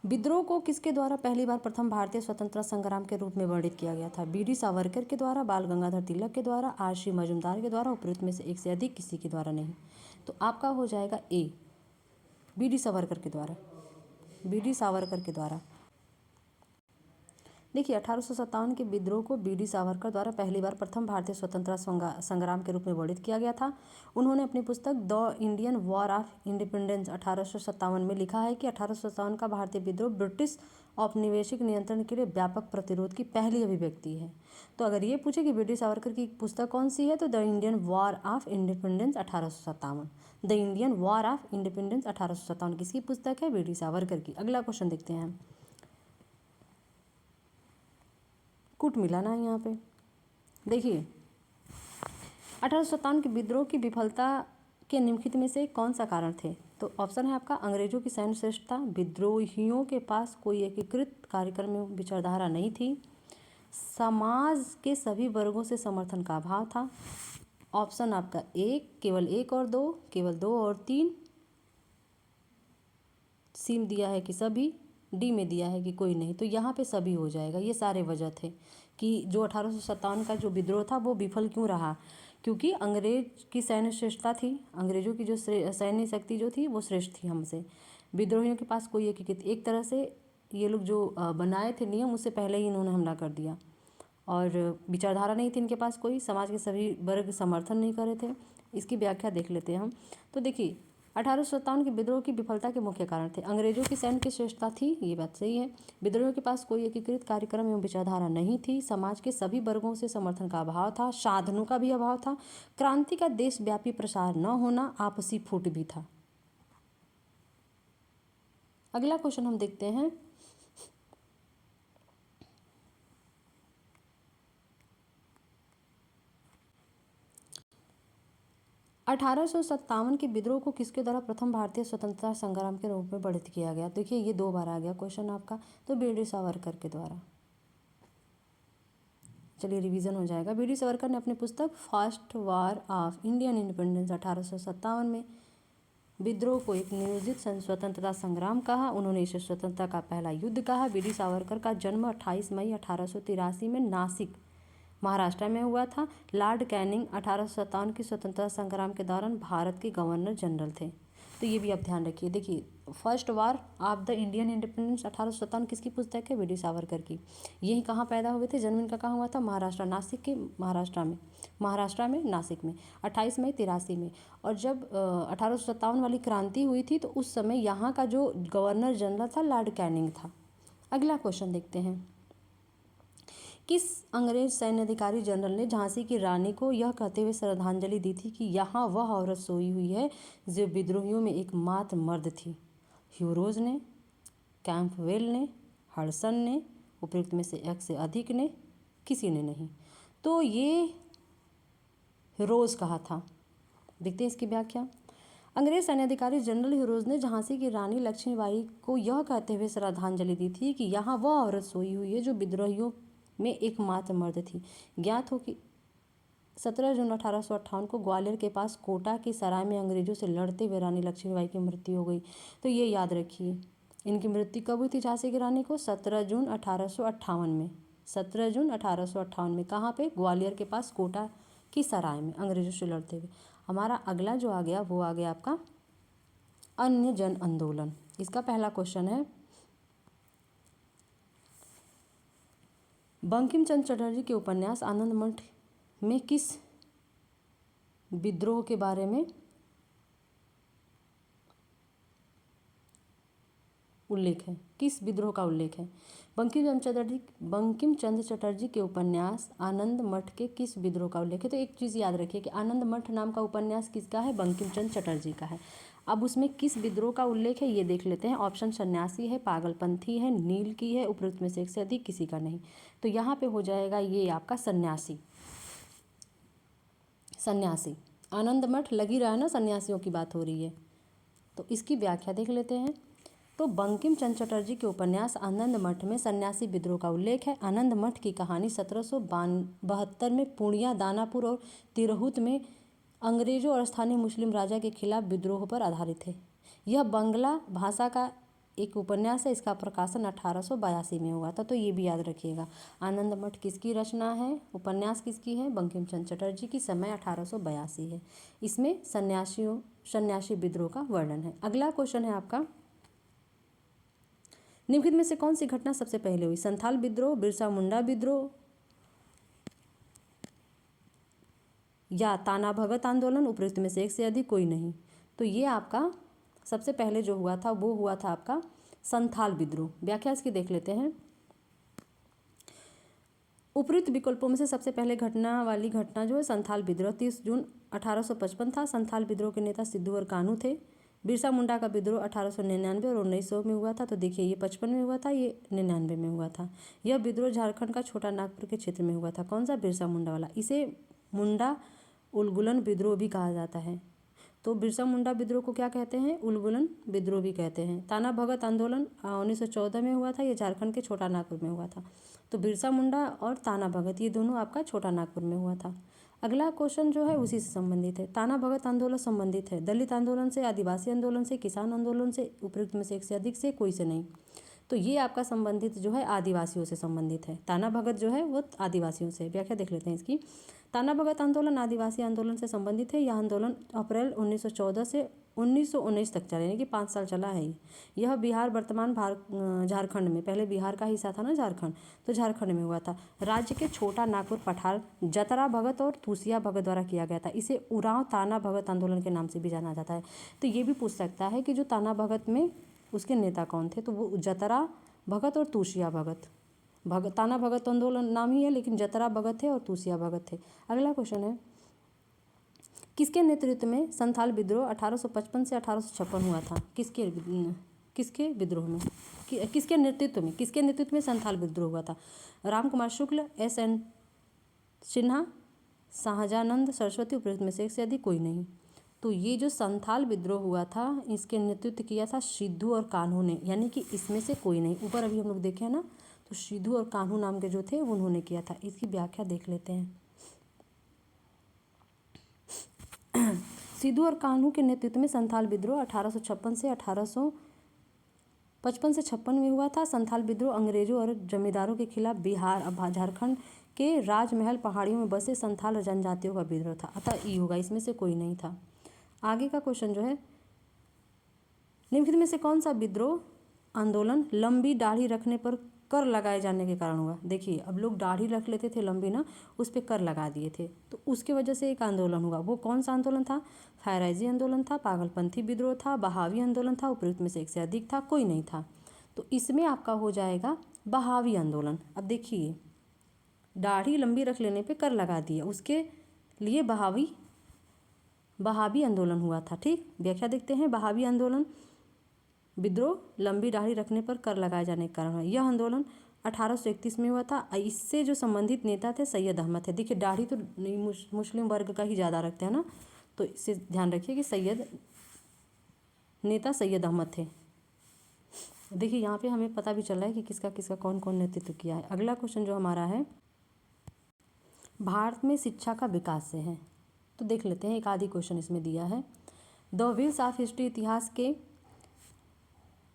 विद्रोह को किसके द्वारा पहली बार प्रथम भारतीय स्वतंत्रता संग्राम के रूप में वर्णित किया गया था? BD सावरकर के द्वारा, बाल गंगाधर तिलक के द्वारा, RC मजूमदार के द्वारा। उपयुक्त में से एक से अधिक किसी के द्वारा नहीं। तो आपका हो जाएगा ए, BD सावरकर के द्वारा, BD सावरकर के द्वारा। देखिए 1857 के विद्रोह को BD सावरकर द्वारा पहली बार प्रथम भारतीय स्वतंत्रता संग्राम के रूप में वर्णित किया गया था। उन्होंने अपनी पुस्तक the Indian war of independence 1857 में लिखा है कि 1857 का भारतीय विद्रोह ब्रिटिश औपनिवेशिक नियंत्रण के लिए व्यापक प्रतिरोध की पहली अभिव्यक्ति है। तो अगर ये पूछे कि BD सावरकर की पुस्तक कौन सी है, तो the Indian war of independence 1857, the Indian war of independence 1857 किसकी पुस्तक है? BD सावरकर की। अगला क्वेश्चन देखते हैं। कूट मिला ना यहाँ पे। देखिए 1857 के विद्रोह की विफलता के निम्नलिखित में से कौन सा कारण थे? तो ऑप्शन है आपका अंग्रेजों की सैन्य श्रेष्ठता, विद्रोहियों के पास कोई एकीकृत कार्यक्रम में विचारधारा नहीं थी, समाज के सभी वर्गों से समर्थन का अभाव था। ऑप्शन आपका एक, केवल 1 और 2, केवल 2 और 3, सी में दिया है कि सभी, डी में दिया है कि कोई नहीं। तो यहाँ पे सभी हो जाएगा। ये सारे वजह थे कि जो 1857 का जो विद्रोह था वो विफल क्यों रहा, क्योंकि अंग्रेज की सैन्य श्रेष्ठता थी, अंग्रेजों की जो सैन्य शक्ति जो थी वो श्रेष्ठ थी हमसे। विद्रोहियों के पास कोई एक तरह से ये लोग जो बनाए थे नियम, उससे पहले ही इन्होंने हमला कर दिया। और विचारधारा नहीं थी इनके पास कोई, समाज के सभी वर्ग समर्थन नहीं कर रहे थे। इसकी व्याख्या देख लेते हैं हम। तो देखिए 1857 के विद्रोह की विफलता के मुख्य कारण थे अंग्रेजों की सैन्य की श्रेष्ठता थी, ये बात सही है। विद्रोह के पास कोई एकीकृत कार्यक्रम एवं विचारधारा नहीं थी, समाज के सभी वर्गों से समर्थन का अभाव था, साधनों का भी अभाव था, क्रांति का देशव्यापी प्रसार न होना, आपसी फूट भी था। अगला क्वेश्चन हम देखते हैं। (1857) के विद्रोह को किसके द्वारा प्रथम भारतीय स्वतंत्रता संग्राम के रूप में वर्णित किया गया? देखिए ये 2 बार आ गया क्वेश्चन आपका, तो वीर सावरकर के द्वारा। चलिए रिवीजन हो जाएगा। वीर सावरकर ने अपनी पुस्तक first war of Indian independence 1857 में विद्रोह को एक नियोजित स्वतंत्रता संग्राम कहा। उन्होंने इसे स्वतंत्रता का पहला युद्ध कहा। वीर सावरकर का जन्म 28 मई 1883 में नासिक महाराष्ट्र में हुआ था। लॉर्ड कैनिंग 1857 की स्वतंत्रता संग्राम के दौरान भारत के गवर्नर जनरल थे। तो ये भी आप ध्यान रखिए। देखिए first war of the Indian independence 1857 किसकी पुस्तक है? वीर सावरकर की। यही कहाँ पैदा हुए थे? जन्म इनका कहाँ हुआ था? महाराष्ट्र, नासिक के महाराष्ट्र में नासिक में 28 मई 83 में। और जब 1857 वाली क्रांति हुई थी तो उस समय यहाँ का जो गवर्नर जनरल था लॉर्ड कैनिंग था। अगला क्वेश्चन देखते हैं। किस अंग्रेज सैन्य अधिकारी जनरल ने झांसी की रानी को यह कहते हुए श्रद्धांजलि दी थी कि यहाँ वह औरत सोई हुई है जो विद्रोहियों में एकमात्र मर्द थी? ह्यूरोज ने, कैंपवेल ने, हडसन ने, उपयुक्त में से एक से अधिक ने, किसी ने नहीं। तो ये ह्यूरोज कहा था। देखते हैं इसकी व्याख्या। अंग्रेज सैन्य अधिकारी जनरल ह्यूरोज ने झांसी की रानी लक्ष्मीबाई को यह कहते हुए श्रद्धांजलि दी थी कि यहाँ वह औरत सोई हुई है जो विद्रोहियों में एकमात्र मर्द थी। ज्ञात हो कि 17 जून 1858 को ग्वालियर के पास कोटा की सराय में अंग्रेजों से लड़ते हुए रानी लक्ष्मीबाई की मृत्यु हो गई। तो ये याद रखिए, इनकी मृत्यु कब हुई थी झांसी की रानी को? 17 जून 1858 में। 17 जून 1858 में कहाँ पे? ग्वालियर के पास कोटा की सराय में अंग्रेजों से लड़ते हुए। हमारा अगला जो आ गया वो आ गया आपका अन्य जन आंदोलन। इसका पहला क्वेश्चन है बंकिम चंद्र चटर्जी के उपन्यास आनंद मठ में किस विद्रोह के बारे में उल्लेख है? किस विद्रोह का उल्लेख है? बंकिम चंद्र चटर्जी के उपन्यास आनंद मठ के किस विद्रोह का उल्लेख है? तो एक चीज़ याद रखिए कि आनंद मठ नाम का उपन्यास किसका है? बंकिम चंद्र चटर्जी का है। अब उसमें किस विद्रोह का उल्लेख है ये देख लेते हैं। ऑप्शन सन्यासी है, पागलपंथी है, नील की है, उपयुक्त में से एक से अधिक, किसी का नहीं। तो यहाँ पे हो जाएगा ये आपका सन्यासी। आनंद मठ लग ही रहा है ना, सन्यासियों की बात हो रही है। तो इसकी व्याख्या देख लेते हैं। तो बंकिम चंद्र चटर्जी के उपन्यास आनंद मठ में सन्यासी विद्रोह का उल्लेख है। आनंद मठ की कहानी 1772 में पूर्णिया, दानापुर और तिरहुत में अंग्रेजों और स्थानीय मुस्लिम राजा के खिलाफ विद्रोह पर आधारित है। यह बंगला भाषा का एक उपन्यास है। इसका प्रकाशन 1882 में हुआ था। तो ये भी याद रखिएगा। आनंद मठ किसकी रचना है? उपन्यास किसकी है? बंकिम चंद्र चटर्जी की। समय 1882 है। इसमें सन्यासी विद्रोह का वर्णन है। अगला क्वेश्चन है आपका निम्नलिखित में से कौन सी घटना सबसे पहले हुई? संथाल विद्रोह, बिरसा मुंडा विद्रोह या ताना भगत आंदोलन? उपयुक्त में से एक से अधिक, कोई नहीं। तो ये आपका सबसे पहले जो हुआ था वो हुआ था आपका संथाल विद्रोह। व्याख्या इसकी देख लेते हैं। उपयुक्त विकल्पों में से सबसे पहले वाली घटना जो है संथाल विद्रोह 30 जून 1855 था। संथाल विद्रोह के नेता सिद्धू और कान्हू थे। बिरसा मुंडा का विद्रोह 1899 और 1900 में हुआ था। तो देखिए ये 55 में हुआ था, ये 99 में हुआ था। यह विद्रोह झारखंड का छोटा नागपुर के क्षेत्र में हुआ था। कौन सा? बिरसा मुंडा वाला। इसे मुंडा उलगुलन विद्रोह भी कहा जाता है। तो बिरसा मुंडा विद्रोह को क्या कहते हैं? उलगुलन विद्रोह भी कहते हैं। ताना भगत आंदोलन 1914 में हुआ था। ये झारखंड के छोटा नागपुर में हुआ था। तो बिरसा मुंडा और ताना भगत ये दोनों आपका छोटा नागपुर में हुआ था। अगला क्वेश्चन जो है उसी से संबंधित है। ताना भगत आंदोलन संबंधित है दलित आंदोलन से, आदिवासी आंदोलन से, किसान आंदोलन से, उपयुक्त में से एक से अधिक से, कोई से नहीं। तो ये आपका संबंधित जो है आदिवासियों से संबंधित है। ताना भगत जो है वो आदिवासियों से। व्याख्या देख लेते हैं इसकी। ताना भगत आंदोलन आदिवासी आंदोलन से संबंधित है। यह आंदोलन अप्रैल 1914 से 1919 तक चला, यानी कि 5 साल चला है। यह बिहार वर्तमान झारखंड में, पहले बिहार का हिस्सा था ना झारखंड, तो झारखंड में हुआ था। राज्य के छोटा नागपुर पठार जतरा भगत और तुसिया भगत द्वारा किया गया था। इसे उरांव ताना भगत आंदोलन के नाम से भी जाना जाता है। तो ये भी पूछ सकता है कि जो ताना भगत में उसके नेता कौन थे, तो वो जतरा भगत और तुसिया भगत। ताना भगत आंदोलन नाम ही है, लेकिन जतरा भगत थे और तुसिया भगत थे। अगला क्वेश्चन है, किसके नेतृत्व में संथाल विद्रोह 1855 से 1856 हुआ था? किसके विद्रोह में, किसके नेतृत्व में संथाल विद्रोह हुआ था? रामकुमार शुक्ल, SN सिन्हा, शाहजानंद सरस्वती, उपरोक्त में से एक से अधिक कोई नहीं। तो ये जो संथाल विद्रोह हुआ था, इसके नेतृत्व किया था सिद्धू और कान्हू ने, यानी कि इसमें से कोई नहीं। ऊपर अभी हम लोग देखे हैं ना, तो सिद्धू और कान्हू नाम के जो थे उन्होंने किया था। इसकी व्याख्या देख लेते हैं। सिद्धू और कान्हू के नेतृत्व में संथाल विद्रोह 1856 से 56 में हुआ था। संथाल विद्रोह अंग्रेजों और जमींदारों के खिलाफ बिहार अब झारखंड के राजमहल पहाड़ियों में बसे संथाल जनजातियों का विद्रोह था। अतः ई होगा, इसमें से कोई नहीं था। आगे का क्वेश्चन जो है, निम्नलिखित में से कौन सा विद्रोह आंदोलन लंबी दाढ़ी रखने पर कर लगाए जाने के कारण हुआ? देखिए, अब लोग दाढ़ी रख लेते थे लंबी ना, उस पर कर लगा दिए थे, तो उसके वजह से एक आंदोलन हुआ। वो कौन सा आंदोलन था? फैराइजी आंदोलन था, पागलपंथी विद्रोह था, बहावी आंदोलन था, उपयुक्त में से एक से अधिक था, कोई नहीं था। तो इसमें आपका हो जाएगा बहावी आंदोलन। अब देखिए, दाढ़ी लंबी रख लेने पे कर लगा दिया, उसके लिए बहावी आंदोलन हुआ था। ठीक, व्याख्या देखते हैं। बहावी आंदोलन विद्रोह लंबी दाढ़ी रखने पर कर लगाए जाने के कारण हुआ। यह आंदोलन 1831 में हुआ था। इससे जो संबंधित नेता थे सैयद अहमद थे। देखिए, दाढ़ी तो मुस्लिम वर्ग का ही ज़्यादा रखते हैं ना, तो इससे ध्यान रखिए कि नेता सैयद अहमद थे। देखिए, यहाँ पे हमें पता भी चल रहा है कि किसका किसका कौन कौन नेतृत्व किया है। अगला क्वेश्चन जो हमारा है, भारत में शिक्षा का विकास से है, तो देख लेते हैं। एक आधी क्वेश्चन इसमें दिया है। द व्हील्स ऑफ हिस्ट्री इतिहास के,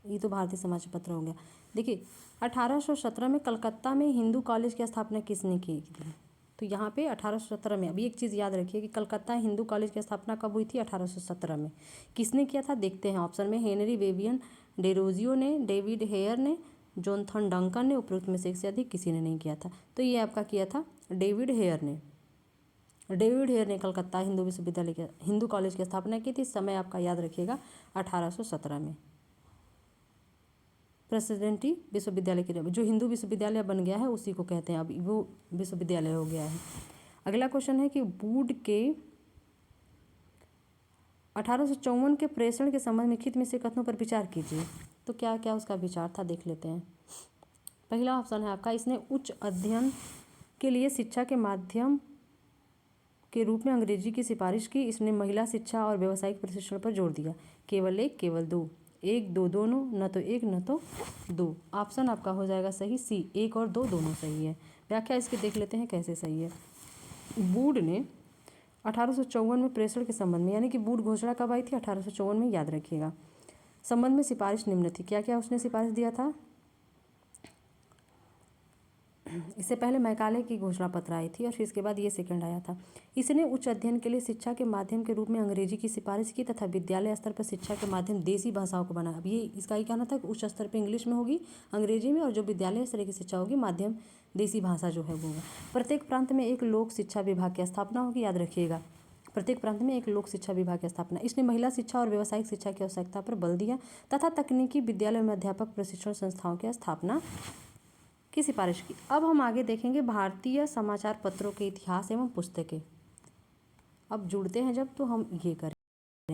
ये तो भारतीय समाचार पत्र हो गया। देखिए, 1817 में कलकत्ता में हिंदू कॉलेज की स्थापना किसने की थी? तो यहाँ पे 1817 में, अभी एक चीज़ याद रखिए कि कलकत्ता हिंदू कॉलेज की स्थापना कब हुई थी? 1817 में। किसने किया था? देखते हैं ऑप्शन में। हेनरी वेवियन डेरोजियो ने, डेविड हेयर ने, जोनाथन डंकन ने, उपरोक्त में से एक से अधिक किसी ने नहीं किया था। तो ये आपका किया था डेविड हेयर ने। कलकत्ता हिंदू कॉलेज की स्थापना की थी। समय आपका याद रखिएगा 1817 में। प्रेसिडेंटी विश्वविद्यालय के जो हिंदू विश्वविद्यालय बन गया है उसी को कहते हैं, अब वो विश्वविद्यालय हो गया है। अगला क्वेश्चन है कि वुड के 1854 के प्रेषण के संबंध में निम्नलिखित में से कथनों पर विचार कीजिए। तो क्या क्या उसका विचार था, देख लेते हैं। पहला ऑप्शन है आपका, इसने उच्च अध्ययन के लिए शिक्षा के माध्यम के रूप में अंग्रेजी की सिफारिश की। इसने महिला शिक्षा और व्यावसायिक प्रशिक्षण पर जोर दिया। केवल एक, केवल दो, एक दो दोनों, न तो एक न तो दो। ऑप्शन आपका हो जाएगा सही सी, एक और दो दोनों सही है। व्याख्या इसकी देख लेते हैं कैसे सही है। वुड ने 1854 में प्रेषण के संबंध में, यानी कि वुड घोषणा कब आई थी? 1854 में, याद रखिएगा। संबंध में सिफारिश निम्न थी। क्या क्या उसने सिफारिश दिया था? इससे पहले मैकाले की घोषणा पत्र आई थी और फिर इसके बाद ये सेकंड आया था। इसने उच्च अध्ययन के लिए शिक्षा के माध्यम के रूप में अंग्रेजी की सिफारिश की तथा विद्यालय स्तर पर शिक्षा के माध्यम देसी भाषाओं को बनाया। अब ये इसका ही कहना था कि उच्च स्तर पर इंग्लिश में होगी, अंग्रेजी में, और जो विद्यालय स्तर की शिक्षा होगी माध्यम देसी भाषा जो है वो होगा। प्रत्येक प्रांत में एक लोक शिक्षा विभाग की स्थापना होगी, याद रखिएगा। प्रत्येक प्रांत में एक लोक शिक्षा विभाग की स्थापना। इसने महिला शिक्षा और व्यावसायिक शिक्षा की आवश्यकता पर बल दिया तथा तकनीकी विद्यालय में अध्यापक प्रशिक्षण संस्थाओं की स्थापना की सिफारिश की। अब हम आगे देखेंगे भारतीय समाचार पत्रों के इतिहास एवं पुस्तकें। अब जुड़ते हैं जब, तो हम ये करें।